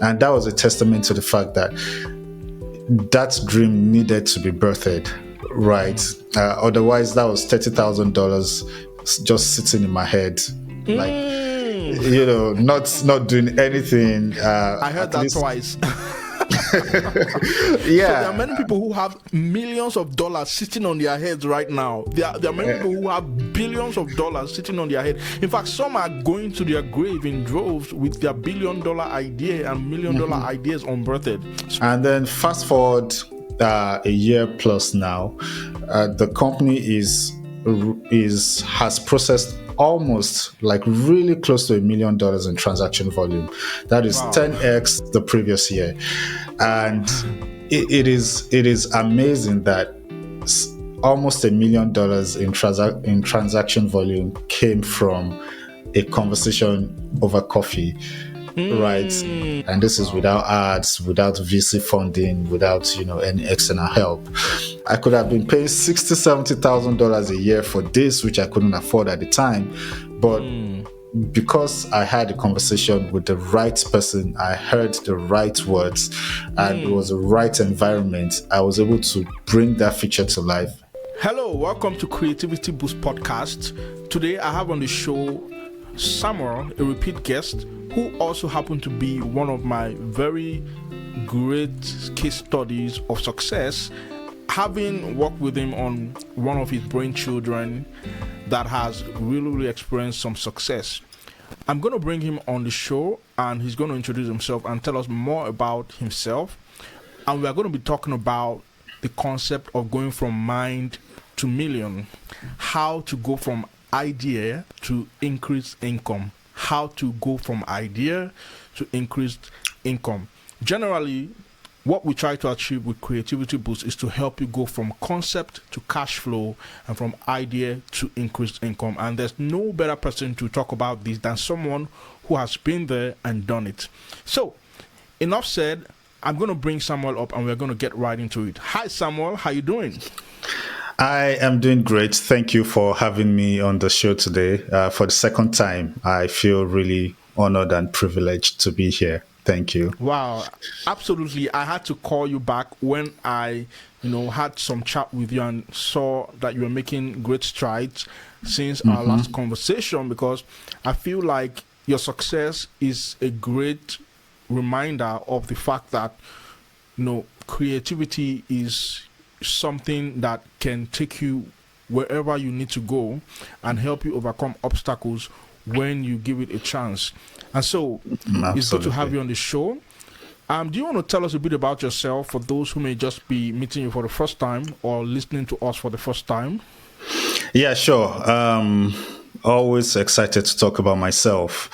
And that was a testament to the fact that that dream needed to be birthed, right? Otherwise, that was $30,000 just sitting in my head, like, not doing anything. I heard that twice. Yeah. So there are many people who have millions of dollars sitting on their heads right now. There are many people who have billions of dollars sitting on their head. In fact, some are going to their grave in droves with their $1 billion idea and $1 million ideas unbirthed. And then fast forward a year plus now, the company has processed almost like really close to $1 million in transaction volume. That is 10x the previous year. And it is amazing that almost $1 million in transaction volume came from a conversation over coffee. Right, and this is without ads, without VC funding, without any external help. I could have been paying $60,000-$70,000 a year for this, which I couldn't afford at the time, but because I had a conversation with the right person, I heard the right words, and it was the right environment, I was able to bring that feature to life. Hello, welcome to Creativity Boost Podcast. Today I have on the show Samuel, a repeat guest, who also happened to be one of my very great case studies of success, having worked with him on one of his brain children that has really experienced some success. I'm going to bring him on the show, and he's going to introduce himself and tell us more about himself. And we are going to be talking about the concept of going from mind to million, how to go from idea to increased income. How to go from idea to increased income. Generally, what we try to achieve with Creativity Boost is to help you go from concept to cash flow and from idea to increased income. And there's no better person to talk about this than someone who has been there and done it. So, enough said. I'm going to bring Samuel up and we're going to get right into it. Hi, Samuel. How you doing? I am doing great. Thank you for having me on the show today. For the second time, I feel really honored and privileged to be here. Thank you. Wow, absolutely. I had to call you back when I, had some chat with you and saw that you were making great strides since our last conversation, because I feel like your success is a great reminder of the fact that, creativity is something that can take you wherever you need to go and help you overcome obstacles when you give it a chance. And so it's good to have you on the show. Do you want to tell us a bit about yourself for those who may just be meeting you for the first time or listening to us for the first time? Yeah, sure. Always excited to talk about myself.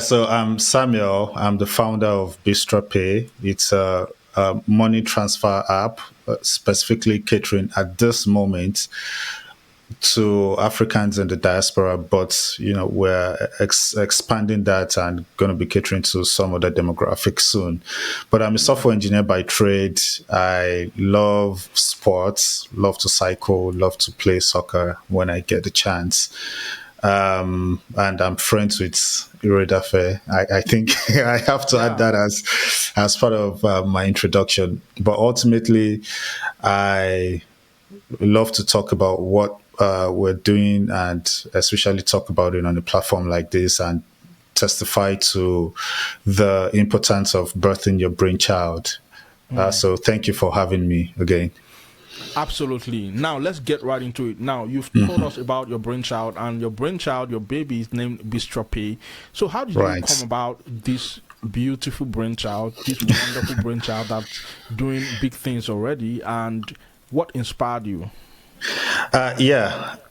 So I'm Samuel. I'm the founder of Bistrapay. It's a money transfer app, specifically catering at this moment to Africans in the diaspora, but we're expanding that and going to be catering to some other demographics soon. But I'm a software engineer by trade. I love sports, love to cycle, love to play soccer when I get the chance. And I'm friends with Iredafe. I think I have to add that as part of my introduction. But ultimately, I love to talk about what we're doing, and especially talk about it on a platform like this and testify to the importance of birthing your brainchild. So thank you for having me again. Absolutely. Now let's get right into it. Now you've told us about your brainchild, and your baby is named Bistrapay. So how did you come about this beautiful brainchild, this wonderful brainchild that's doing big things already, and what inspired you?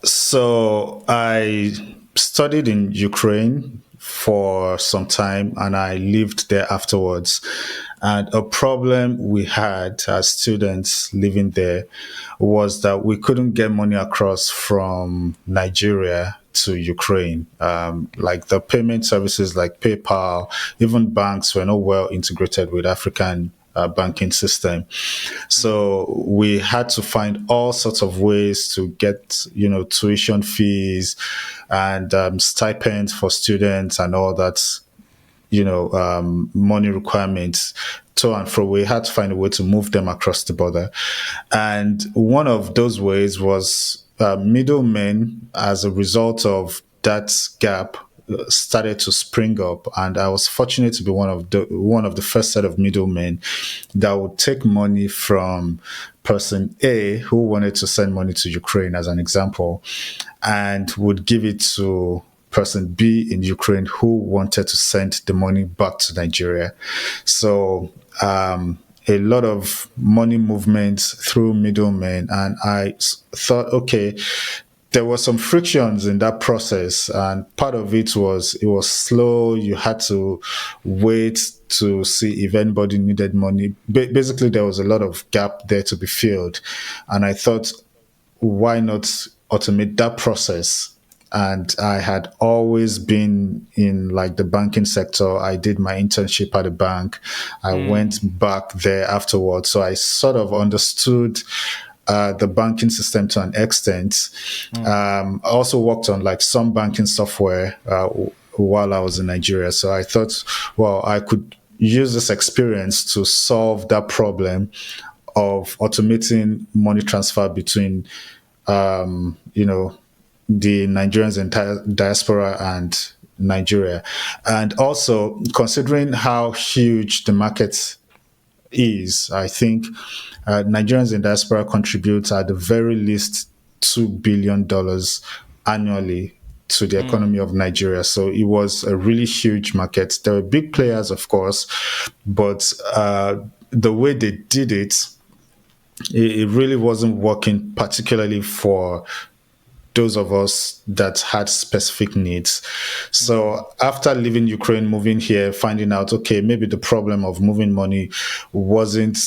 So I studied in Ukraine for some time, and I lived there afterwards. And a problem we had as students living there was that we couldn't get money across from Nigeria to Ukraine. Like the payment services like PayPal, even banks were not well integrated with African banking system. So we had to find all sorts of ways to get, tuition fees and stipends for students and all that money requirements to and fro. We had to find a way to move them across the border. And one of those ways was middlemen, as a result of that gap, started to spring up, and I was fortunate to be one of the first set of middlemen that would take money from person A who wanted to send money to Ukraine, as an example, and would give it to person B in Ukraine who wanted to send the money back to Nigeria. So a lot of money movements through middlemen, and I thought, okay, there were some frictions in that process, and part of it was slow. You had to wait to see if anybody needed money. Basically, there was a lot of gap there to be filled, and I thought, why not automate that process? And I had always been in like the banking sector. I did my internship at a bank. I went back there afterwards, so I sort of understood the banking system to an extent. I also worked on like some banking software while I was in Nigeria. So I thought, well, I could use this experience to solve that problem of automating money transfer between, the Nigerians in diaspora and Nigeria. And also considering how huge the market is, I think Nigerians in diaspora contribute at the very least $2 billion annually to the economy of Nigeria. So it was a really huge market. There were big players, of course, but the way they did it, it really wasn't working, particularly for those of us that had specific needs. So after leaving Ukraine, moving here, finding out, okay, maybe the problem of moving money wasn't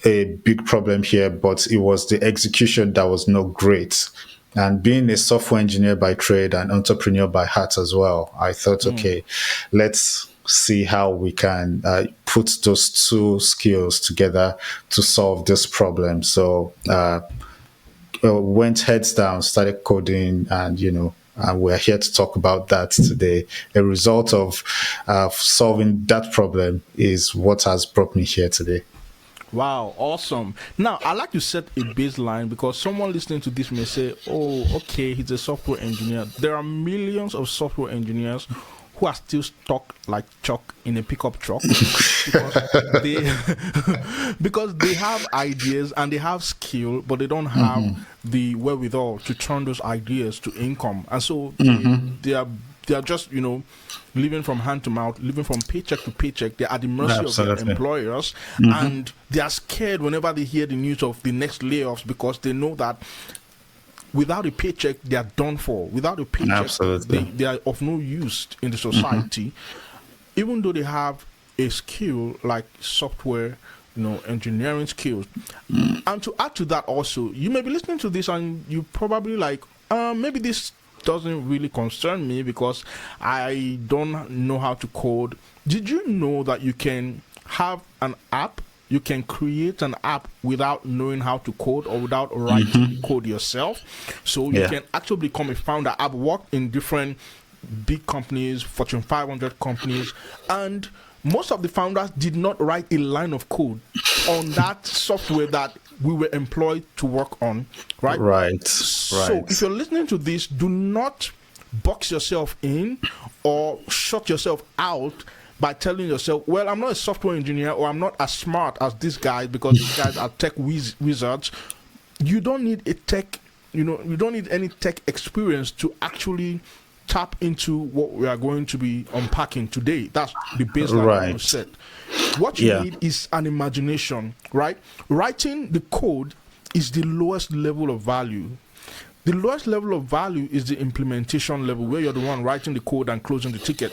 a big problem here, but it was the execution that was not great. And being a software engineer by trade and entrepreneur by heart as well, I thought, okay, let's see how we can put those two skills together to solve this problem. So went heads down, started coding, and and we're here to talk about that today. A result of solving that problem is what has brought me here today. Wow, awesome. Now, I'd like to set a baseline, because someone listening to this may say, oh, okay, he's a software engineer. There are millions of software engineers who are still stuck like chalk in a pickup truck because they have ideas and they have skill, but they don't have the wherewithal to turn those ideas to income. And so they are just, living from hand to mouth, living from paycheck to paycheck. They're at the mercy of their employers, and they are scared whenever they hear the news of the next layoffs, because they know that without a paycheck, they are done for. Without a paycheck, they are of no use in the society, even though they have a skill like software, engineering skills. And to add to that also, you may be listening to this and you probably like, maybe this doesn't really concern me because I don't know how to code. Did you know that you can have an app? You can create an app without knowing how to code or without writing code yourself. So you can actually become a founder. I've worked in different big companies, Fortune 500 companies, and most of the founders did not write a line of code on that software that we were employed to work on, right? Right. So if you're listening to this, do not box yourself in or shut yourself out by telling yourself, well, I'm not a software engineer, or I'm not as smart as these guys because these guys are tech wizards. You don't need a tech, you don't need any tech experience to actually tap into what we are going to be unpacking today. That's the baseline you set. What you need is an imagination, right? Writing the code is the lowest level of value. The lowest level of value is the implementation level, where you're the one writing the code and closing the ticket.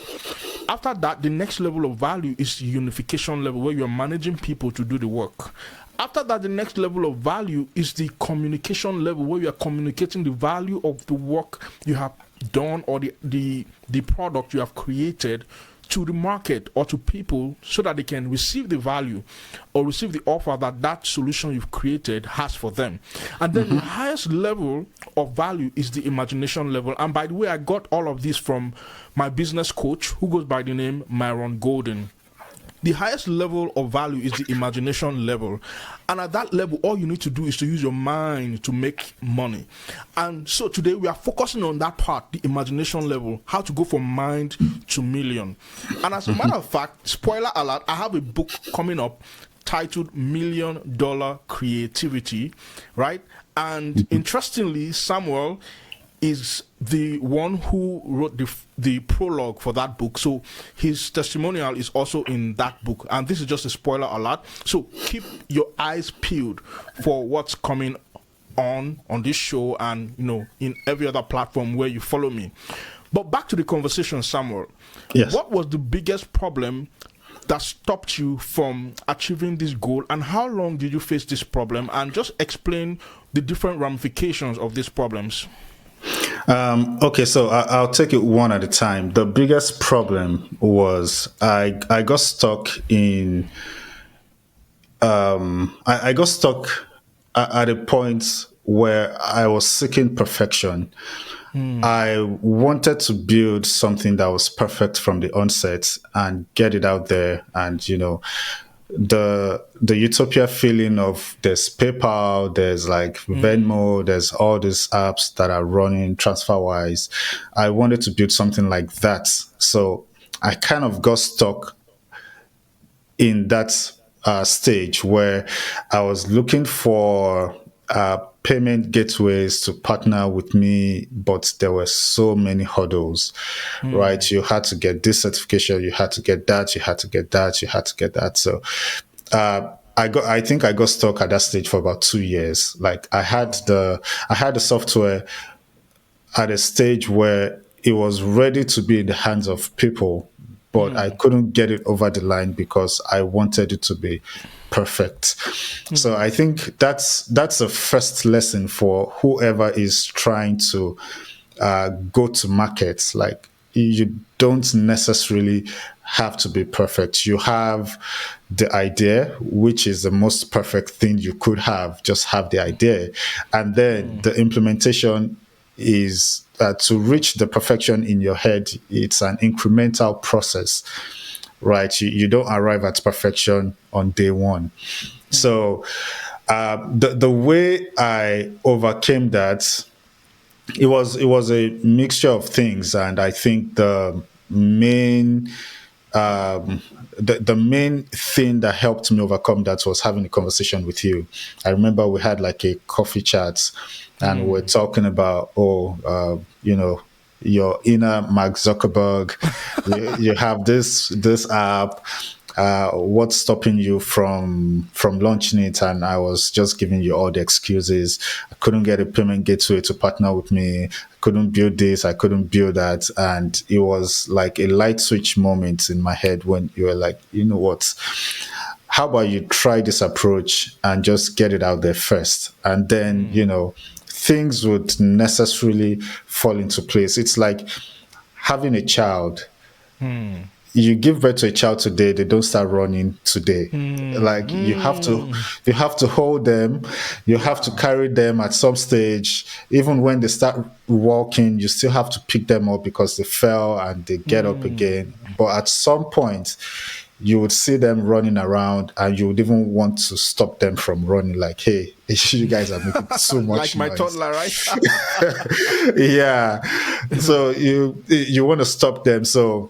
After that, the next level of value is the unification level, where you're managing people to do the work. After that, the next level of value is the communication level, where you are communicating the value of the work you have done or the product you have created to the market or to people so that they can receive the value or receive the offer that solution you've created has for them. And then the highest level of value is the imagination level. And by the way, I got all of this from my business coach, who goes by the name Myron Golden. The highest level of value is the imagination level. And at that level, all you need to do is to use your mind to make money. And so today we are focusing on that part, the imagination level, how to go from mind to million. And as a matter of fact, spoiler alert, I have a book coming up titled $1 Million Creativity, right? And interestingly, Samuel is the one who wrote the prologue for that book. So his testimonial is also in that book. And this is just a spoiler alert. So keep your eyes peeled for what's coming on this show and, in every other platform where you follow me. But back to the conversation, Samuel. Yes. What was the biggest problem that stopped you from achieving this goal, and how long did you face this problem? And just explain the different ramifications of these problems. Okay, so I'll take it one at a time. The biggest problem was I got stuck in. I got stuck at a point where I was seeking perfection. I wanted to build something that was perfect from the onset and get it out there, and the utopia feeling of there's PayPal, there's like Venmo, there's all these apps that are running TransferWise. I wanted to build something like that. So I kind of got stuck in that stage where I was looking for payment gateways to partner with me, but there were so many hurdles, right? You had to get this certification, you had to get that, you had to get that, you had to get that. So I think I got stuck at that stage for about 2 years. Like I had the software at a stage where it was ready to be in the hands of people, but I couldn't get it over the line because I wanted it to be perfect. So I think that's the first lesson for whoever is trying to go to markets. Like you don't necessarily have to be perfect. You have the idea, which is the most perfect thing you could have. Just have the idea, and then the implementation is to reach the perfection in your head. It's an incremental process, right? You don't arrive at perfection on day one. So the way I overcame that, it was a mixture of things, and I think the main the main thing that helped me overcome that was having a conversation with you. I remember we had like a coffee chat, and we're talking about your inner Mark Zuckerberg. you have this app. What's stopping you from launching it? And I was just giving you all the excuses. I couldn't get a payment gateway to partner with me. I couldn't build this. I couldn't build that. And it was like a light switch moment in my head when you were like, you know what? How about you try this approach and just get it out there first? And then, things would necessarily fall into place. It's like having a child. You give birth to a child today, they don't start running today. Like you have to hold them, you have to carry them at some stage. Even when they start walking, you still have to pick them up because they fell and they get up again. But at some point, you would see them running around and you would even want to stop them from running. Like, hey, you guys are making so much like my noise. toddler, right? Yeah. So you want to stop them. So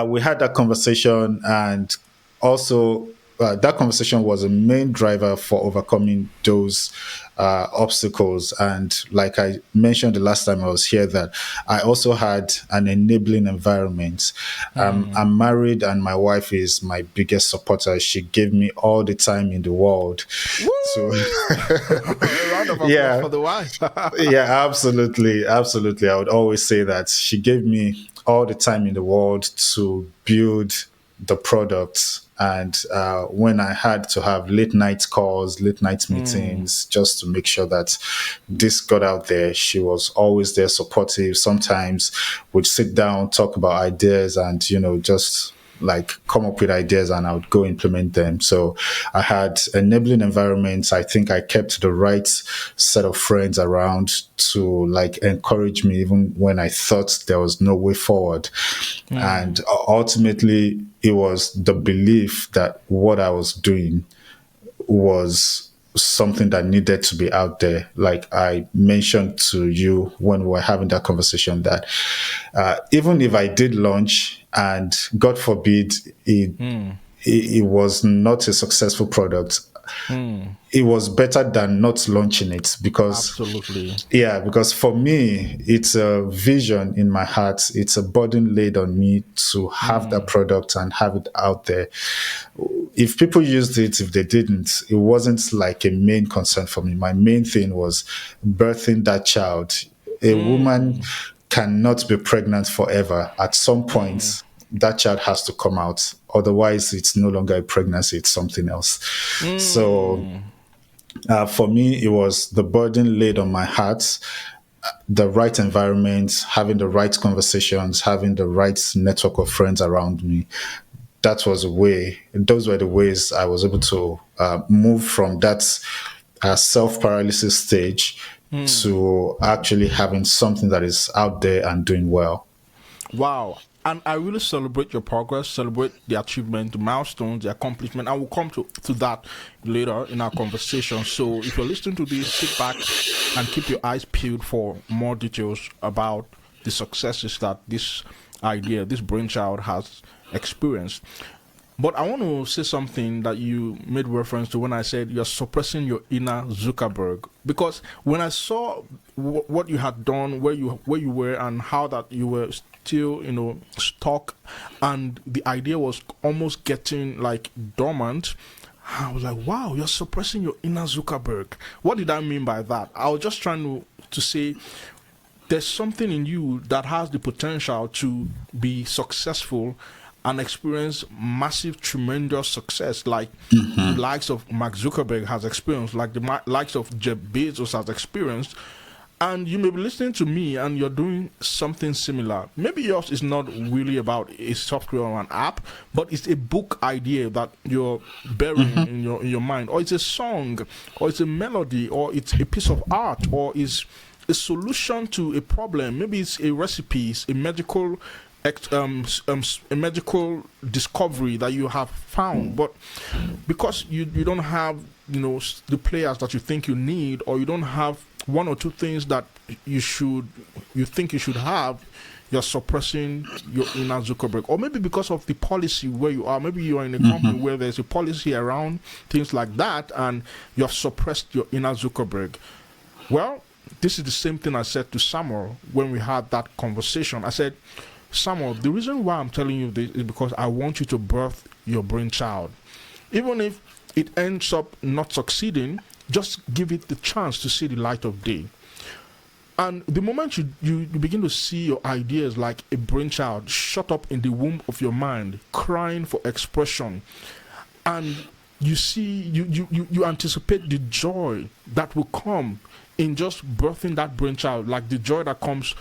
we had that conversation, and also that conversation was a main driver for overcoming those obstacles. And like I mentioned the last time I was here, that I also had an enabling environment. I'm married, and my wife is my biggest supporter. She gave me all the time in the world. Woo! So A round of applause for the wife. yeah, absolutely. I would always say that she gave me all the time in the world to build the product. And when I had to have late night calls, late night meetings, just to make sure that this got out there, she was always there, supportive. Sometimes we'd sit down, talk about ideas, and just like come up with ideas, and I would go implement them. So I had enabling environments. I think I kept the right set of friends around to like encourage me even when I thought there was no way forward. And ultimately it was the belief that what I was doing was something that needed to be out there. Like I mentioned to you when we were having that conversation, that even if I did launch and God forbid it was not a successful product, it was better than not launching it, because Absolutely. because for me it's a vision in my heart, it's a burden laid on me to have that product and have it out there. If people used it, if they didn't, it wasn't like a main concern for me. My main thing was birthing that child. A woman cannot be pregnant forever. At some point that child has to come out, otherwise it's no longer a pregnancy, it's something else. So for me, it was the burden laid on my heart, the right environment, having the right conversations, having the right network of friends around me. That was a way. Those were the ways I was able to move from that self-paralysis stage to actually having something that is out there and doing well. Wow. And I really celebrate your progress, celebrate the achievement, the milestones, the accomplishment. And we'll come to that later in our conversation. So if you're listening to this, sit back and keep your eyes peeled for more details about the successes that this idea, this brainchild has experienced. But I want to say something that you made reference to when I said you're suppressing your inner Zuckerberg. Because when I saw what you had done, where you were, and how that you were still, stuck, and the idea was almost getting like dormant, I was like, wow, you're suppressing your inner Zuckerberg. What did I mean by that? I was just trying to say there's something in you that has the potential to be successful and experience massive, tremendous success, like the likes of Mark Zuckerberg has experienced, like the likes of Jeff Bezos has experienced. And you may be listening to me and you're doing something similar. Maybe yours is not really about a software or an app, but it's a book idea that you're burying in your mind, or it's a song, or it's a melody, or it's a piece of art, or it's a solution to a problem. Maybe it's a recipe, it's a medical discovery that you have found, but because you don't have the players that you think you need, or you don't have one or two things that you think you should have, you're suppressing your inner Zuckerberg. Or maybe because of the policy where you are, maybe you are in a company where there's a policy around things like that, and you have suppressed your inner Zuckerberg. Well, this is the same thing I said to Samuel when we had that conversation. I said, Samuel, the reason why I'm telling you this is because I want you to birth your brainchild. Even if it ends up not succeeding, just give it the chance to see the light of day. And the moment you begin to see your ideas like a brainchild shut up in the womb of your mind, crying for expression, and you see, you anticipate the joy that will come in just birthing that brainchild, like the joy that comes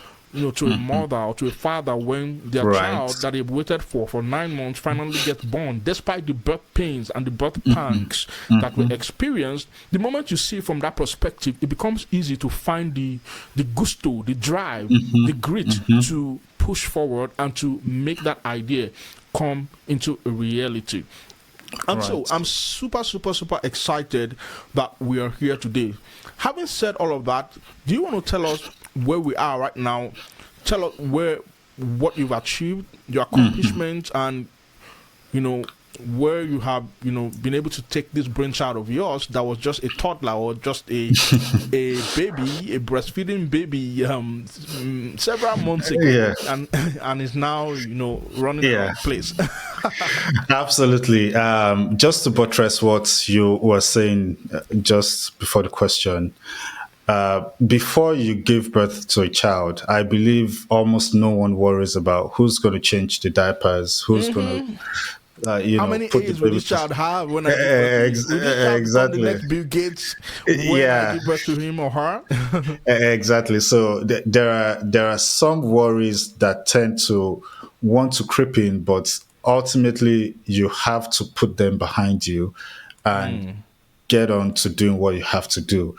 to a mother or to a father when their child that they've waited for 9 months finally gets born, despite the birth pains and the birth pangs that were experienced. The moment you see from that perspective, it becomes easy to find the gusto, the drive, the grit to push forward and to make that idea come into a reality. And so I'm super, super, super excited that we are here today. Having said all of that, do you want to tell us where we are right now? Tell us what you've achieved, your accomplishments, and where you have been able to take this brainchild of yours that was just a toddler or just a baby, a breastfeeding baby several months ago, and is now running the place. Absolutely. Just to buttress what you were saying just before the question, before you give birth to a child, I believe almost no one worries about who's going to change the diapers, who's going to How many put the A's will baby this to child have when I give birth to him? Will this child become the exactly. next Bill Gates when I Yeah, give birth to him or her? exactly. So there are some worries that tend to want to creep in, but ultimately you have to put them behind you and get on to doing what you have to do.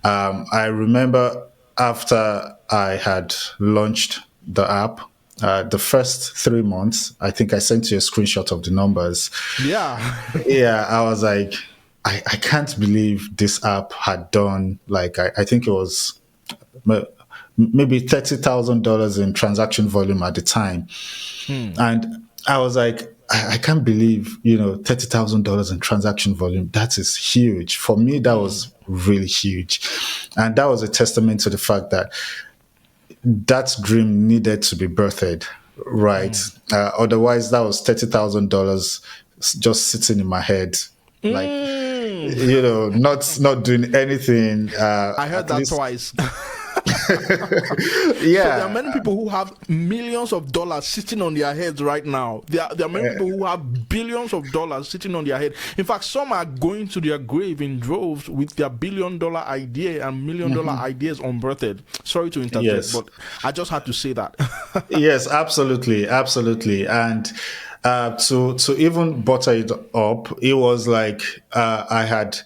I remember after I had launched the app, the first 3 months, I think I sent you a screenshot of the numbers. Yeah. Yeah, I was like, I can't believe this app had done like I think it was maybe $30,000 in transaction volume at the time, and I was like, I can't believe $30,000 in transaction volume. That is huge for me. That was really huge, and that was a testament to the fact that that dream needed to be birthed, right? Otherwise, that was $30,000 just sitting in my head, like not doing anything. I heard At that least, twice. So there are many yeah, people who have millions of dollars sitting on their heads right now. There are many people who have billions of dollars sitting on their head. In fact, some are going to their grave in droves with their $1 billion idea and $1 million ideas unbirthed. Sorry to interject, yes, but I just had to say that. yes, absolutely, absolutely, and. To even butter it up, it was like I had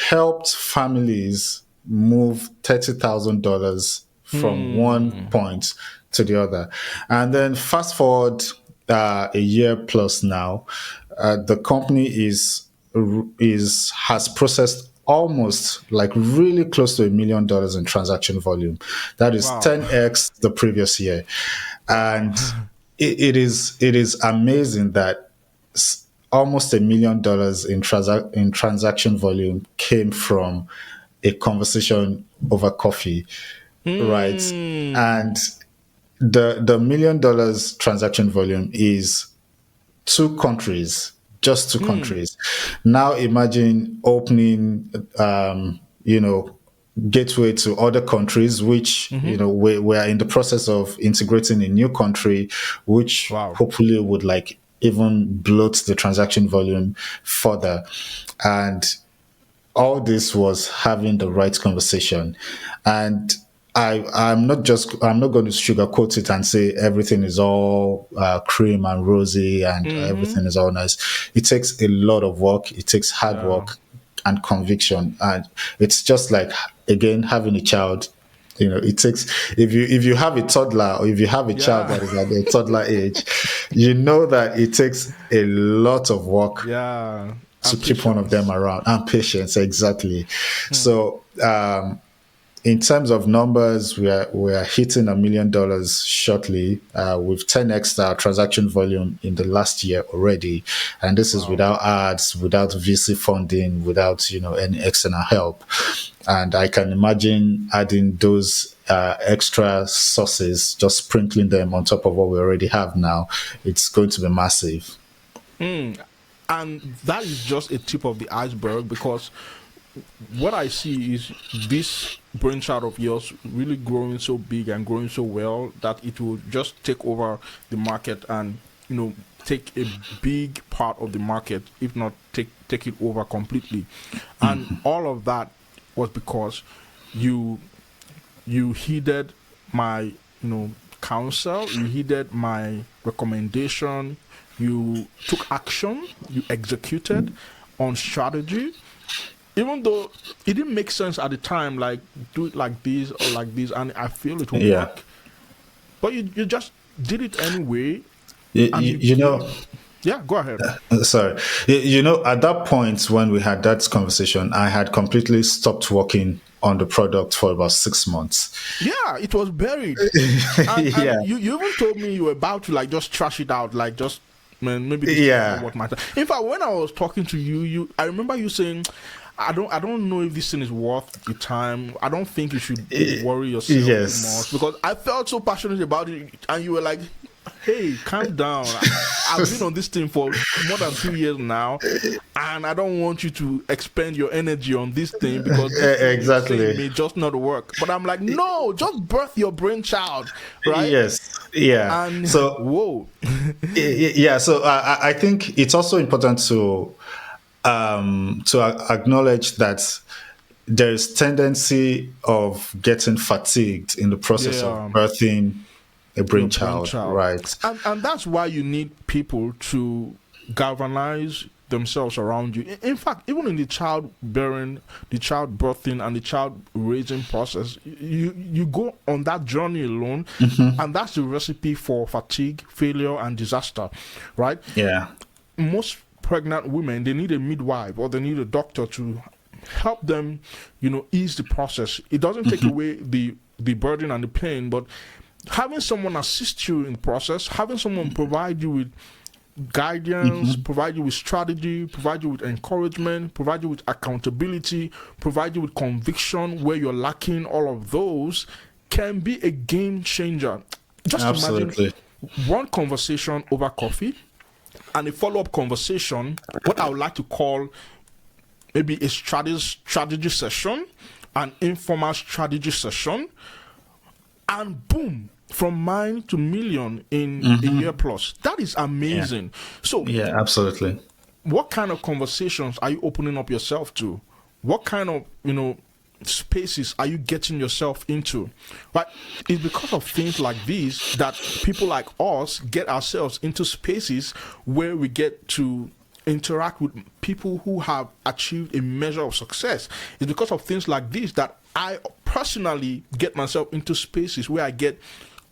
helped families move $30,000 from one point to the other. And then fast forward a year plus now, the company has processed almost like really close to $1 million in transaction volume. That is Wow. 10x the previous year. And it is amazing that almost $1 million in transaction volume came from a conversation over coffee, right? And the $1 million transaction volume is two countries, just two countries. Now imagine opening, gateway to other countries, which we are in the process of integrating a new country, which Wow. hopefully would like even bloat the transaction volume further. And all this was having the right conversation. And I'm not going to sugarcoat it and say everything is all cream and rosy and everything is all nice. It takes a lot of work. It takes hard work and conviction. And it's just like, again, having a child. It takes, if you have a toddler or if you have a child that is at a toddler age, you know that it takes a lot of work Yeah. to And keep one of them patience. around, and patience, exactly. So in terms of numbers, we are hitting $1 million shortly, with 10x our transaction volume in the last year already, and this is Wow. without ads, without VC funding, without any external help. And I can imagine adding those extra sources, just sprinkling them on top of what we already have now. It's going to be massive. And that is just a tip of the iceberg, because what I see is this brainchild of yours really growing so big and growing so well that it will just take over the market and take a big part of the market, if not take it over completely. And all of that was because you heeded my counsel, you heeded my recommendation, you took action, you executed on strategy, even though it didn't make sense at the time, like do it like this or like this, and I feel it will Yeah. work. But you just did it anyway. You, And you, you know, yeah, go ahead. sorry. At that point when we had that conversation, I had completely stopped working on the product for about 6 months. Yeah, it was buried. And Yeah. you even told me you were about to like just trash it out, like just maybe this is Yeah. not what matter. In fact, when I was talking to you, I remember you saying, I don't know if this thing is worth the time. I don't think you should worry yourself too Yes. much, because I felt so passionate about it, and you were like, hey, calm down. I've been on this thing for more than 2 years now, and I don't want you to expend your energy on this thing because this thing you're saying Exactly. may just not work. But I'm like, no, just birth your brainchild, right? Yes. Yeah. And So whoa, yeah. So I think it's also important to acknowledge that there is tendency of getting fatigued in the process of yeah, birthing a your brainchild, brainchild, right? and that's why you need people to galvanize themselves around you. In fact, even in the childbearing, the childbirthing, and the child raising process, you go on that journey alone, and that's the recipe for fatigue, failure, and disaster, right? Yeah. Most pregnant women, they need a midwife or they need a doctor to help them, ease the process. It doesn't take away the burden and the pain, but having someone assist you in the process, having someone provide you with guidance, provide you with strategy, provide you with encouragement, provide you with accountability, provide you with conviction where you're lacking, all of those can be a game changer. Just imagine Absolutely. one conversation over coffee and a follow-up conversation, what I would like to call maybe a strategy session, an informal strategy session, and boom, from mine to million in a year plus. That is amazing. So Yeah, absolutely. what kind of conversations are you opening up yourself to? What kind of, spaces are you getting yourself into? Right? It's because of things like these that people like us get ourselves into spaces where we get to interact with people who have achieved a measure of success. It's because of things like this that I personally get myself into spaces where I get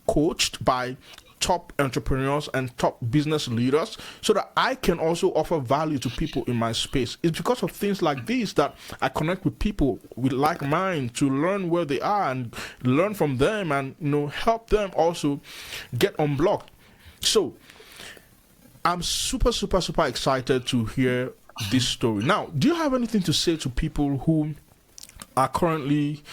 coached by top entrepreneurs and top business leaders so that I can also offer value to people in my space. It's because of things like this that I connect with people with like mind to learn where they are and learn from them and help them also get unblocked. So I'm super, super, super excited to hear this story. Now, do you have anything to say to people who are currently,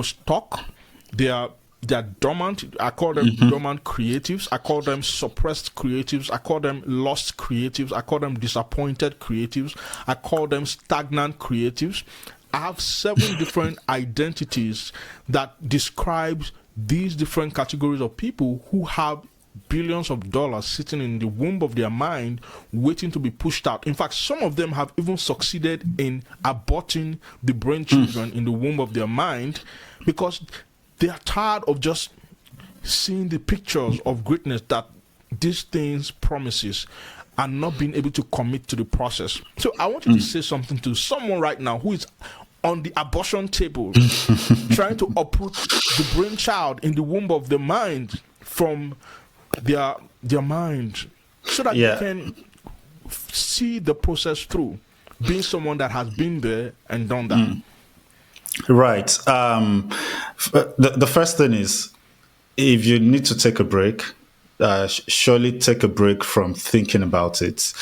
stuck? They're dormant. I call them dormant creatives. I call them suppressed creatives. I call them lost creatives. I call them disappointed creatives. I call them stagnant creatives. I have 7 different identities that describes these different categories of people who have billions of dollars sitting in the womb of their mind waiting to be pushed out. In fact, some of them have even succeeded in aborting the brain children in the womb of their mind because they are tired of just seeing the pictures of greatness that these things promises and not being able to commit to the process. So I want you to say something to someone right now who is on the abortion table trying to uproot the brainchild in the womb of the mind from their mind so that you can see the process through, being someone that has been there and done that. Right. The first thing is, if you need to take a break, surely take a break from thinking about it.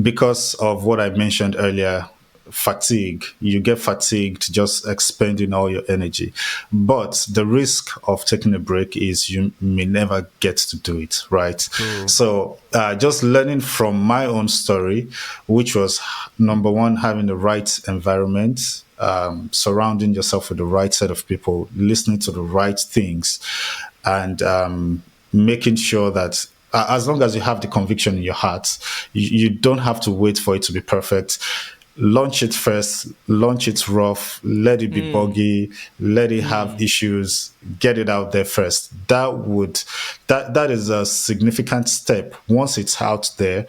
Because of what I mentioned earlier, fatigue. You get fatigued just expending all your energy. But the risk of taking a break is you may never get to do it, right? So just learning from my own story, which was number one, having the right environment, surrounding yourself with the right set of people, listening to the right things, and making sure that as long as you have the conviction in your heart, you don't have to wait for it to be perfect. Launch it first, launch it rough, let it be buggy, let it have issues, get it out there first. That is a significant step. Once it's out there,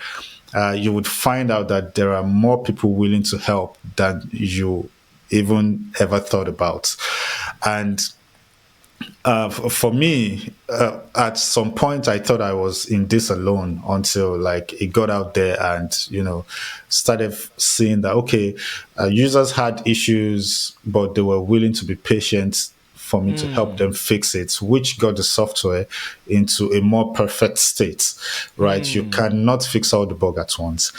you would find out that there are more people willing to help than you even ever thought about. And for me, at some point, I thought I was in this alone until like it got out there and, started seeing that, okay, users had issues, but they were willing to be patient for me to help them fix it, which got the software into a more perfect state, right? You cannot fix all the bug at once.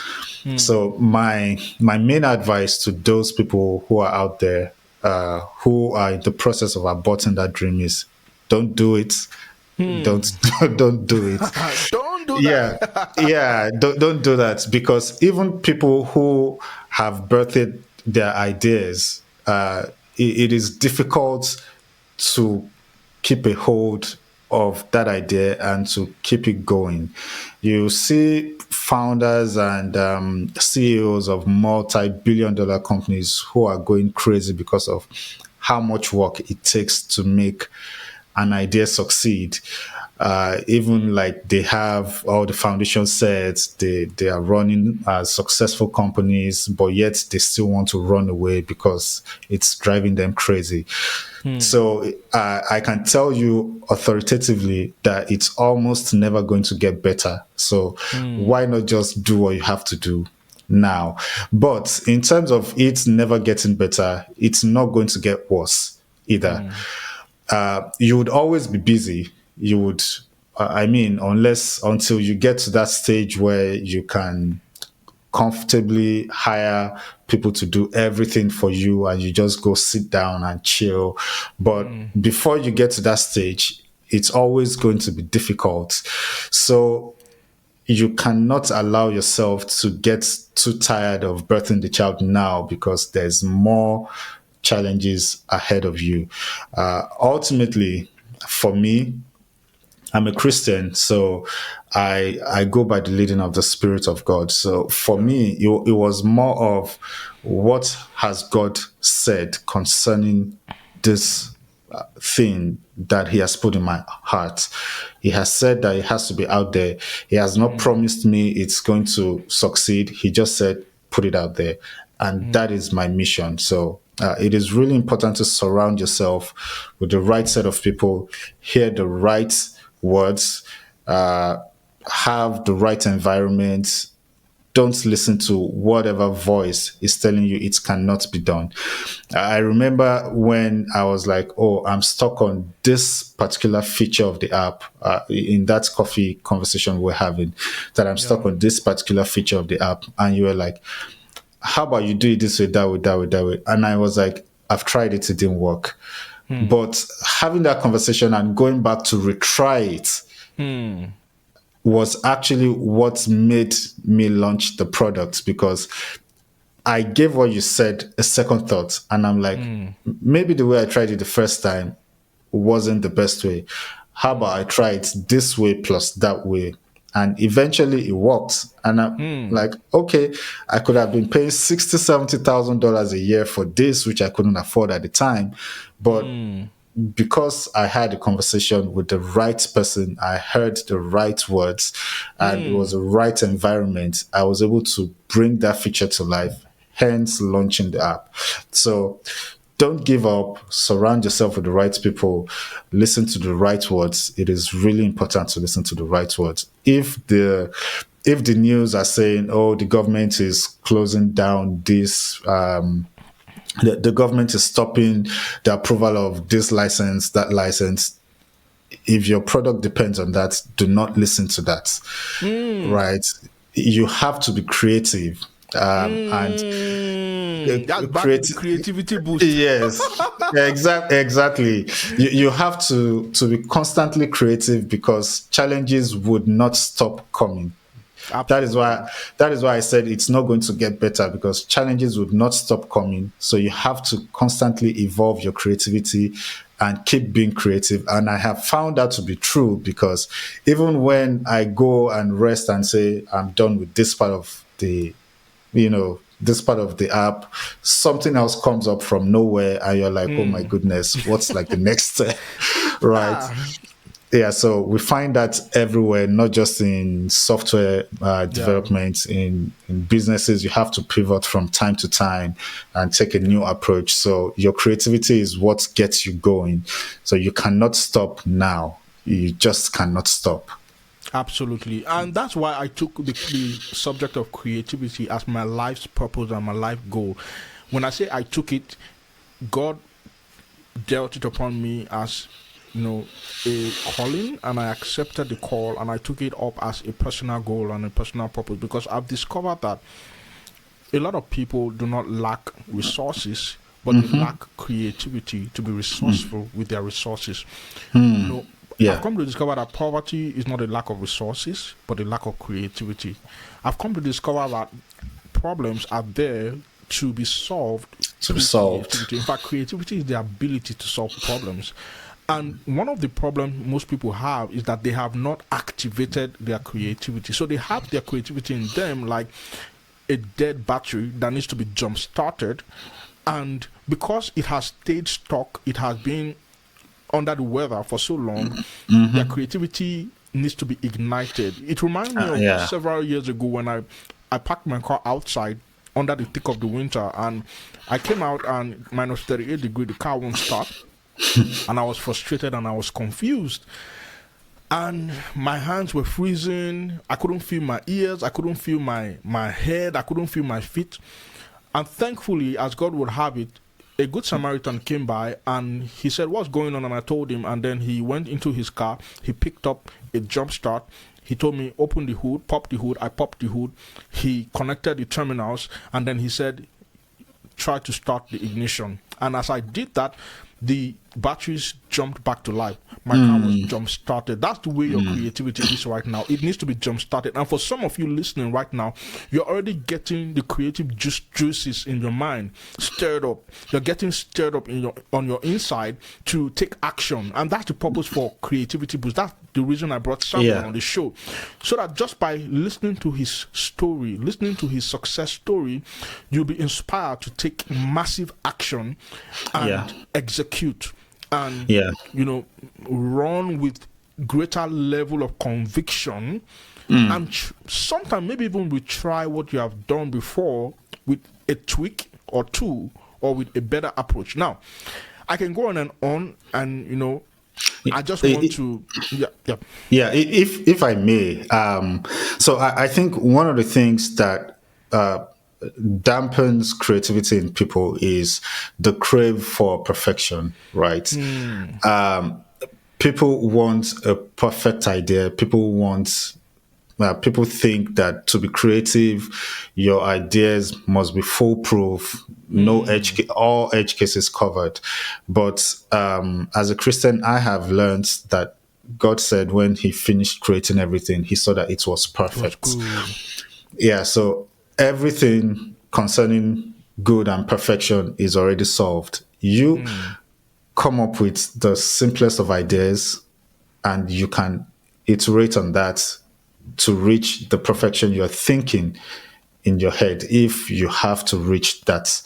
So my main advice to those people who are out there, who are in the process of aborting that dream is, don't do it. don't do it. Don't do Yeah, that. don't do that, because even people who have birthed their ideas, it is difficult to keep a hold of that idea and to keep it going. You see founders and CEOs of multi-billion-dollar companies who are going crazy because of how much work it takes to make an idea succeed. Even like they have all the foundation sets, they are running successful companies, but yet they still want to run away because it's driving them crazy. So I can tell you authoritatively that it's almost never going to get better. So why not just do what you have to do now? But in terms of it never getting better, it's not going to get worse either. You would always be busy. You would, until you get to that stage where you can comfortably hire people to do everything for you and you just go sit down and chill. But before you get to that stage, it's always going to be difficult. So you cannot allow yourself to get too tired of birthing the child now, because there's more challenges ahead of you. Ultimately, for me, I'm a Christian, so I go by the leading of the Spirit of God. So for me, it was more of what has God said concerning this thing that He has put in my heart. He has said that it has to be out there. He has not promised me it's going to succeed. He just said, put it out there. And that is my mission. So it is really important to surround yourself with the right set of people, hear the right words, have the right environment. Don't listen to whatever voice is telling you it cannot be done. I remember when I was like, oh, I'm stuck on this particular feature of the app, in that coffee conversation we're having, that I'm stuck on this particular feature of the app. And you were like, how about you do it this way, that way, that way, that way? And I was like, I've tried it, it didn't work. But having that conversation and going back to retry it was actually what made me launch the product, because I gave what you said a second thought. And I'm like, maybe the way I tried it the first time wasn't the best way. How about I try it this way plus that way? And eventually it worked. And I'm like, okay, I could have been paying $60,000, $70,000 a year for this, which I couldn't afford at the time. But because I had a conversation with the right person, I heard the right words, and it was the right environment, I was able to bring that feature to life, hence launching the app. So don't give up. Surround yourself with the right people. Listen to the right words. It is really important to listen to the right words. If the news are saying, oh, the government is closing down this, the government is stopping the approval of this license, that license, if your product depends on that, do not listen to that. Right? You have to be creative. And that's back to the creativity boost. Yes, exactly. You have to be constantly creative, because challenges would not stop coming. Absolutely. That is why I said it's not going to get better, because challenges would not stop coming. So you have to constantly evolve your creativity and keep being creative. And I have found that to be true, because even when I go and rest and say I'm done with this part of this part of the app, something else comes up from nowhere, and you're like, oh my goodness, what's like the next step? Right? Yeah, so we find that everywhere, not just in software development, in businesses. You have to pivot from time to time and take a new approach. So your creativity is what gets you going. So you cannot stop now. You just cannot stop. Absolutely. And that's why I took the subject of creativity as my life's purpose and my life goal. When I say I took it, God dealt it upon me as a calling, and I accepted the call, and I took it up as a personal goal and a personal purpose, because I've discovered that a lot of people do not lack resources, but they lack creativity to be resourceful with their resources. Yeah. I've come to discover that poverty is not a lack of resources, but a lack of creativity. I've come to discover that problems are there to be solved. To be solved. Creativity. In fact, creativity is the ability to solve problems. And one of the problems most people have is that they have not activated their creativity. So they have their creativity in them like a dead battery that needs to be jump started. And because it has stayed stuck, it has been under the weather for so long, their creativity needs to be ignited. It reminds me of several years ago when I parked my car outside under the thick of the winter, and I came out and minus 38 degrees, the car won't start. And I was frustrated and I was confused. And my hands were freezing. I couldn't feel my ears. I couldn't feel my head. I couldn't feel my feet. And thankfully, as God would have it, a good Samaritan came by and he said, "What's going on?" And I told him, and then he went into his car. He picked up a jump start. He told me, "Open the hood," pop the hood. I popped the hood. He connected the terminals, and then he said, "Try to start the ignition." And as I did that, the batteries jumped back to life. My car was jump started. That's the way your creativity is right now. It needs to be jump started. And for some of you listening right now, you're already getting the creative juices in your mind stirred up. You're getting stirred up on your inside to take action. And that's the purpose for Creativity Boost. That's the reason I brought Samuel on the show. So that just by listening to his story, listening to his success story, you'll be inspired to take massive action and execute. And run with greater level of conviction, and sometimes maybe even retry what you have done before with a tweak or two, or with a better approach. Now, I can go on, and I just want to, if I may, so I think one of the things that dampens creativity in people is the crave for perfection, right? People want a perfect idea. People think that to be creative, your ideas must be foolproof. All edge cases covered. But as a Christian, I have learned that God said when He finished creating everything, He saw that it was perfect. So everything concerning good and perfection is already solved. You come up with the simplest of ideas, and you can iterate on that to reach the perfection you're thinking in your head, if you have to reach that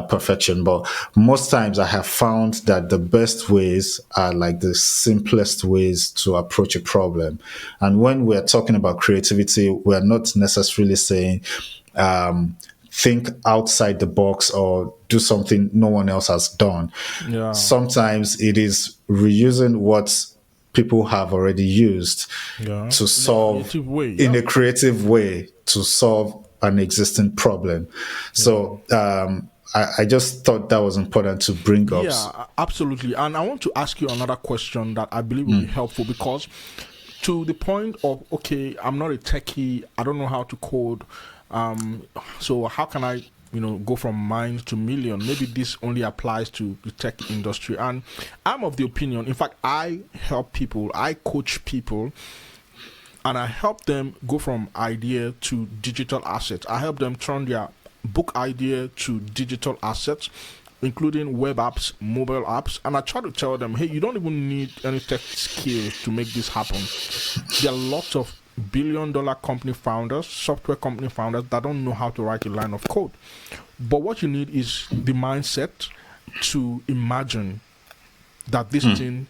perfection. But most times I have found that the best ways are like the simplest ways to approach a problem. And when we're talking about creativity, we're not necessarily saying think outside the box or do something no one else has done. Sometimes it is reusing what people have already used to solve in a creative way to solve an existing problem. So I just thought that was important to bring up. Yeah, absolutely. And I want to ask you another question that I believe will be helpful, because to the point of, okay, I'm not a techie, I don't know how to code, so how can I go from mind to million? Maybe this only applies to the tech industry. And I'm of the opinion, in fact, I help people, I coach people, and I help them go from idea to digital assets. I help them turn their book idea to digital assets, including web apps, mobile apps. And I try to tell them, hey, you don't even need any tech skills to make this happen. There are lots of billion-dollar company founders, software company founders that don't know how to write a line of code. But what you need is the mindset to imagine that this thing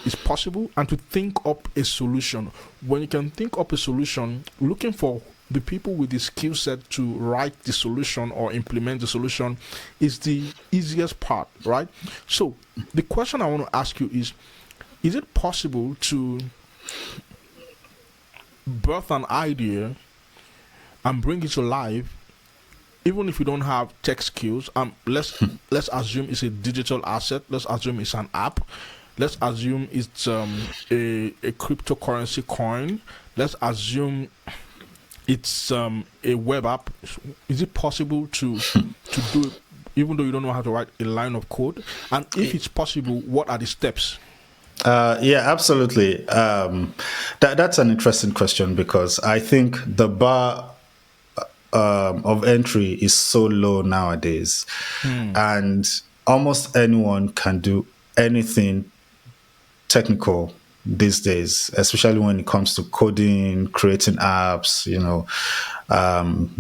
is possible and to think up a solution. When you can think up a solution, looking for the people with the skill set to write the solution or implement the solution is the easiest part, right? So the question I want to ask you is it possible to birth an idea and bring it to life even if you don't have tech skills? Let's assume it's a digital asset. Let's assume it's an app. Let's assume it's a cryptocurrency coin. Let's assume it's a web app. Is it possible to do it even though you don't know how to write a line of code? And if it's possible, what are the steps? Yeah, absolutely. That's an interesting question because I think the bar of entry is so low nowadays, and almost anyone can do anything technical these days, especially when it comes to coding, creating apps,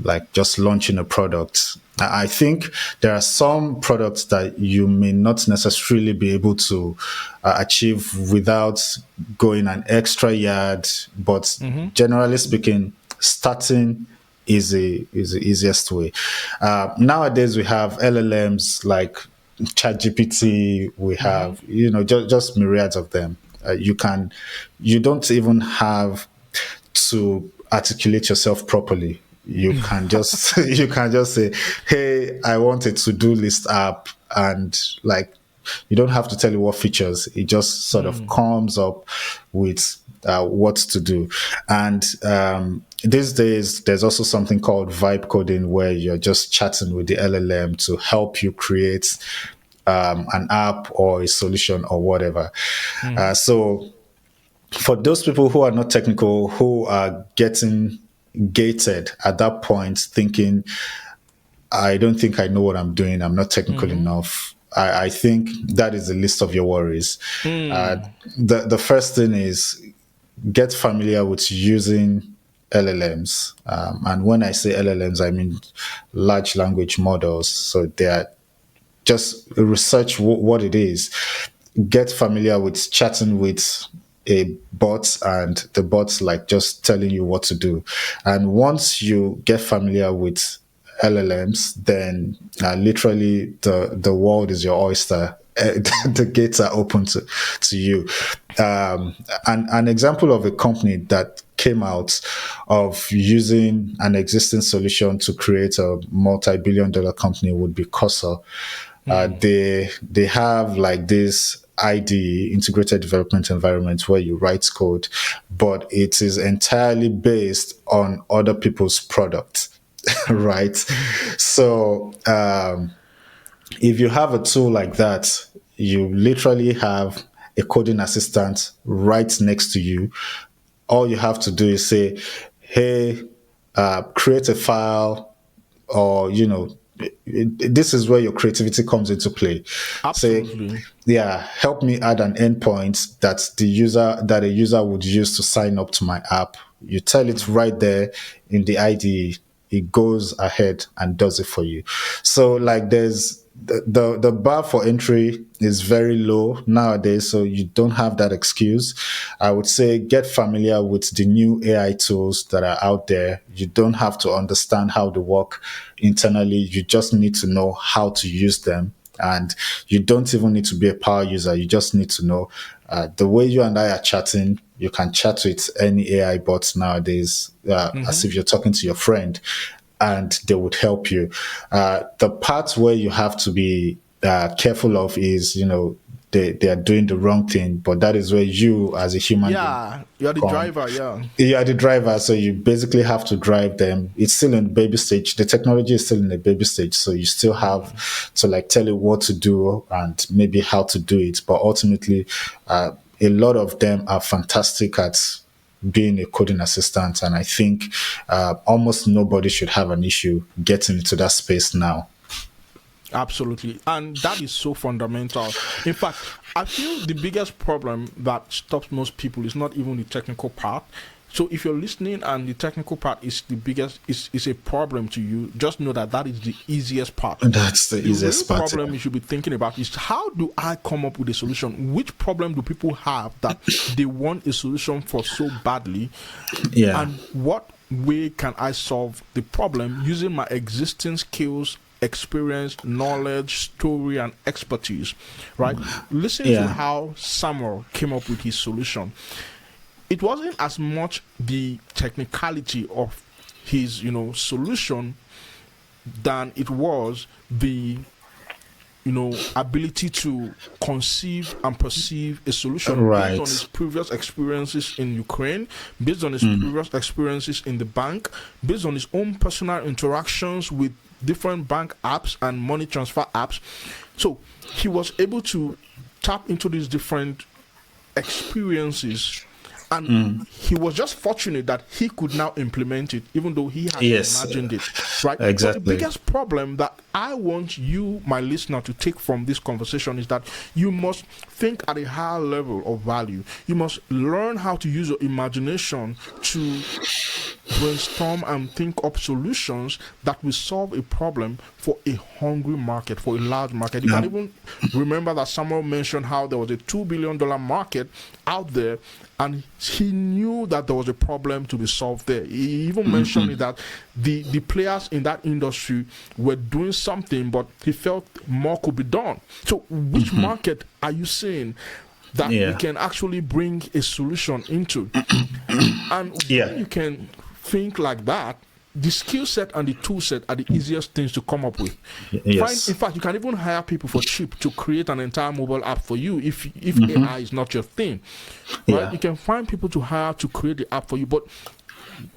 like just launching a product. I think there are some products that you may not necessarily be able to achieve without going an extra yard, but generally speaking, starting is the easiest way. Nowadays, we have LLMs like ChatGPT. We have just myriads of them. You don't even have to articulate yourself properly. You can just you can just say, "Hey, I want a to-do list app," and like you don't have to tell it what features. It just sort of comes up with what to do. And these days, there's also something called vibe coding, where you're just chatting with the LLM to help you create an app or a solution or whatever. So for those people who are not technical, who are getting gated at that point, thinking, I don't think I know what I'm doing, I'm not technical enough, I think that is the least of your worries. The first thing is get familiar with using LLMs. And when I say LLMs, I mean large language models. So they are just research what it is. Get familiar with chatting with a bot, and the bot's like just telling you what to do. And once you get familiar with LLMs, then literally the world is your oyster. The gates are open to you. An example of a company that came out of using an existing solution to create a multi-billion-dollar company would be �𝐎𝐒. They have like this IDE, integrated development environment, where you write code, but it is entirely based on other people's products, right? So if you have a tool like that, you literally have a coding assistant right next to you. All you have to do is say, hey, create a file, or this is where your creativity comes into play. Absolutely. Say, yeah, help me add an endpoint that a user would use to sign up to my app. You tell it right there in the IDE, it goes ahead and does it for you. So like there's the bar for entry is very low nowadays, so you don't have that excuse. I would say get familiar with the new AI tools that are out there. You don't have to understand how they work internally. You just need to know how to use them. And you don't even need to be a power user. You just need to know the way you and I are chatting. You can chat with any AI bots nowadays as if you're talking to your friend, and they would help you. The part where you have to be careful of is, they are doing the wrong thing, but that is where you, as a human being, you're the driver. You are the driver, so you basically have to drive them. It's still in the baby stage. The technology is still in the baby stage, so you still have to like tell it what to do and maybe how to do it. But ultimately, a lot of them are fantastic at being a coding assistant, and I think almost nobody should have an issue getting into that space now. Absolutely. And that is so fundamental. In fact, I feel the biggest problem that stops most people is not even the technical part. So if you're listening and the technical part is the biggest, is a problem to you, just know that is the easiest part. That's the easiest part. The problem you should be thinking about is, how do I come up with a solution? Which problem do people have that they want a solution for so badly? Yeah. And what way can I solve the problem using my existing skills, experience, knowledge, story, and expertise, right? Listen to how Samuel came up with his solution. It wasn't as much the technicality of his, solution than it was the, ability to conceive and perceive a solution based on his previous experiences in Ukraine, based on his previous experiences in the bank, based on his own personal interactions with different bank apps and money transfer apps. So he was able to tap into these different experiences, and he was just fortunate that he could now implement it, even though he had imagined it, right? Exactly. But the biggest problem that I want you, my listener, to take from this conversation is that you must think at a higher level of value. You must learn how to use your imagination to brainstorm and think up solutions that will solve a problem for a hungry market, for a large market. You can even remember that someone mentioned how there was a $2 billion market out there, and he knew that there was a problem to be solved there. He even mentioned that the players in that industry were doing something, but he felt more could be done. So which market are you saying that we can actually bring a solution into? And when you can think like that, the skill set and the tool set are the easiest things to come up with. Yes. In fact, you can even hire people for cheap to create an entire mobile app for you if AI is not your thing. Right? You can find people to hire to create the app for you, but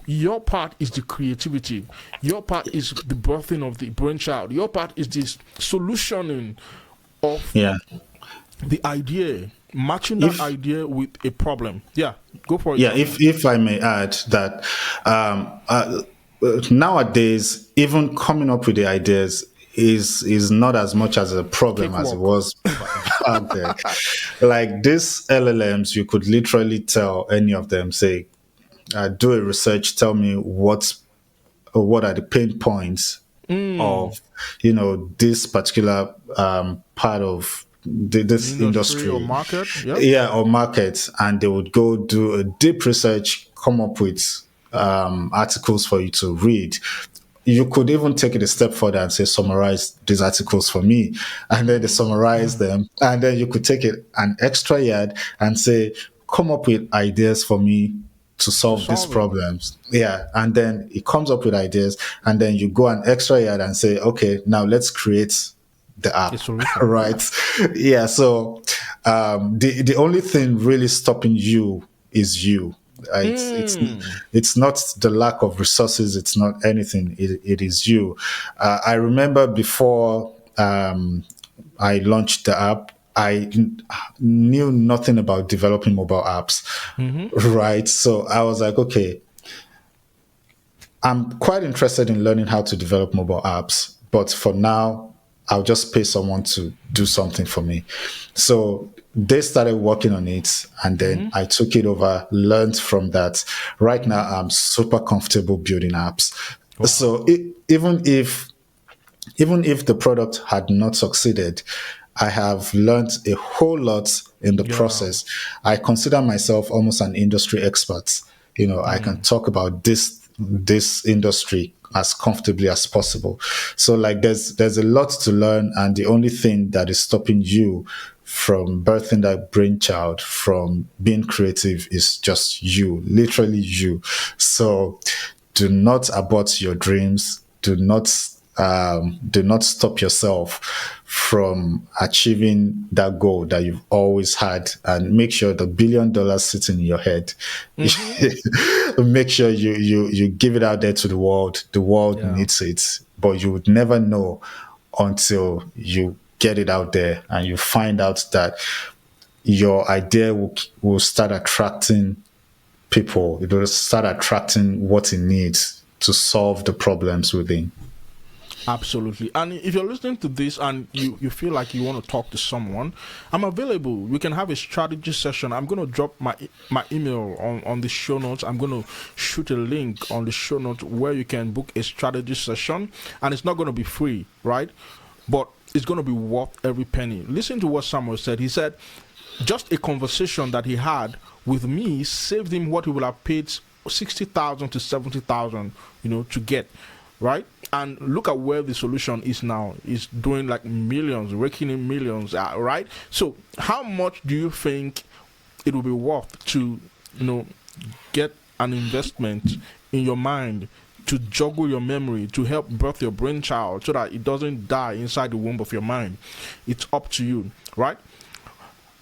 your part is the creativity. Your part is the birthing of the brainchild. Your part is the solutioning of the idea, matching that idea with a problem. Yeah, go for it. Yeah, if I may add that nowadays, even coming up with the ideas is not as much as a problem as it was back there. Like these LLMs, you could literally tell any of them, say, do a research, tell me what are the pain points of this particular part of this industry or market, or market, and they would go do a deep research, come up with articles for you to read. You could even take it a step further and say, summarize these articles for me, and then they summarize them, and then you could take it an extra yard and say, come up with ideas for me to solve these problems. And then it comes up with ideas, and then you go an extra yard and say, okay, now let's create the app, right? So the only thing really stopping you is you. It's not the lack of resources, it's not anything, it is you. I remember before I launched the app, I knew nothing about developing mobile apps, right? So I was like, okay, I'm quite interested in learning how to develop mobile apps, but for now, I'll just pay someone to do something for me. So they started working on it, and then I took it over, learned from that. Right now, I'm super comfortable building apps. Wow. So even if the product had not succeeded, I have learned a whole lot in the process. I consider myself almost an industry expert. I can talk about this industry as comfortably as possible. So like there's a lot to learn, and the only thing that is stopping you from birthing that brainchild, from being creative, is just you, literally you. So do not abort your dreams. Do not stop yourself from achieving that goal that you've always had, and make sure the $1 billion sitting in your head. Make sure you give it out there to the world. The world needs it, but you would never know until you get it out there and you find out that your idea will start attracting people. It will start attracting what it needs to solve the problems within. Absolutely. And if you're listening to this and you feel like you want to talk to someone, I'm available. We can have a strategy session. I'm going to drop my email on the show notes. I'm going to shoot a link on the show notes where you can book a strategy session. And it's not going to be free, right? But it's going to be worth every penny. Listen to what Samuel said. He said just a conversation that he had with me saved him what he would have paid $60,000 to $70,000, to get. Right? And look at where the solution is now. It's doing like millions, raking in millions, right? So how much do you think it will be worth to, get an investment in your mind, to juggle your memory, to help birth your brainchild so that it doesn't die inside the womb of your mind? It's up to you, right?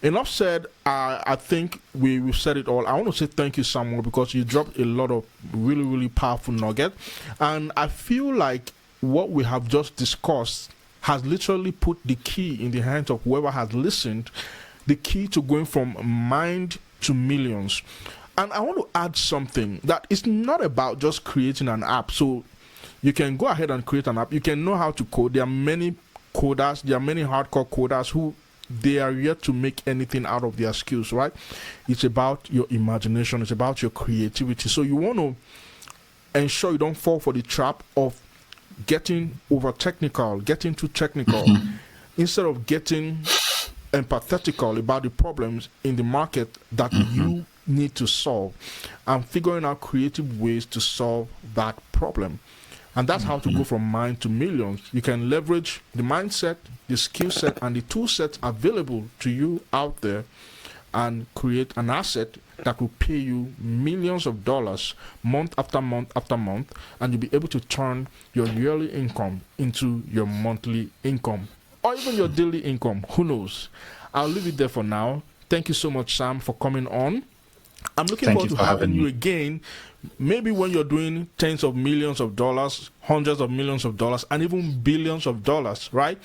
Enough said. I think we've said it all. I want to say thank you, Samuel, because you dropped a lot of really, really powerful nuggets. And I feel like what we have just discussed has literally put the key in the hands of whoever has listened the key to going from mind to millions. And I want to add something that it's not about just creating an app. So you can go ahead and create an app. You can know how to code. There are many coders, there are many hardcore coders who they are yet to make anything out of their skills, right? It's about your imagination, it's about your creativity. So you want to ensure you don't fall for the trap of getting over technical, getting too technical, instead of getting empathetical about the problems in the market that you need to solve, and figuring out creative ways to solve that problem. And that's how to go from mind to millions. You can leverage the mindset, the skill set, and the tool sets available to you out there and create an asset that will pay you millions of dollars month after month after month, and you'll be able to turn your yearly income into your monthly income or even your daily income. Who knows? I'll leave it there for now. Thank you so much, Sam, for coming on. I'm looking forward to having you again, maybe when you're doing tens of millions of dollars, hundreds of millions of dollars, and even billions of dollars, right?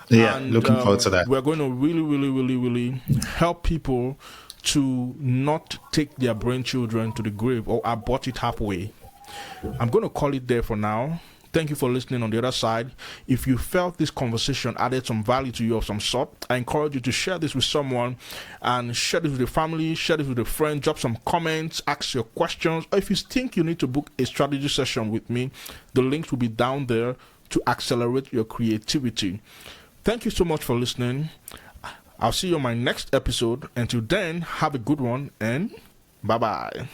Yeah, and, looking forward to that. We're going to really help people to not take their brain children to the grave or abort it halfway. I'm going to call it there for now. Thank you for listening on the other side. If you felt this conversation added some value to you of some sort, I encourage you to share this with someone, and share this with your family, share this with a friend, drop some comments, ask your questions, or if you think you need to book a strategy session with me, the links will be down there to accelerate your creativity. Thank you so much for listening. I'll see you on my next episode. Until then, have a good one, and bye-bye.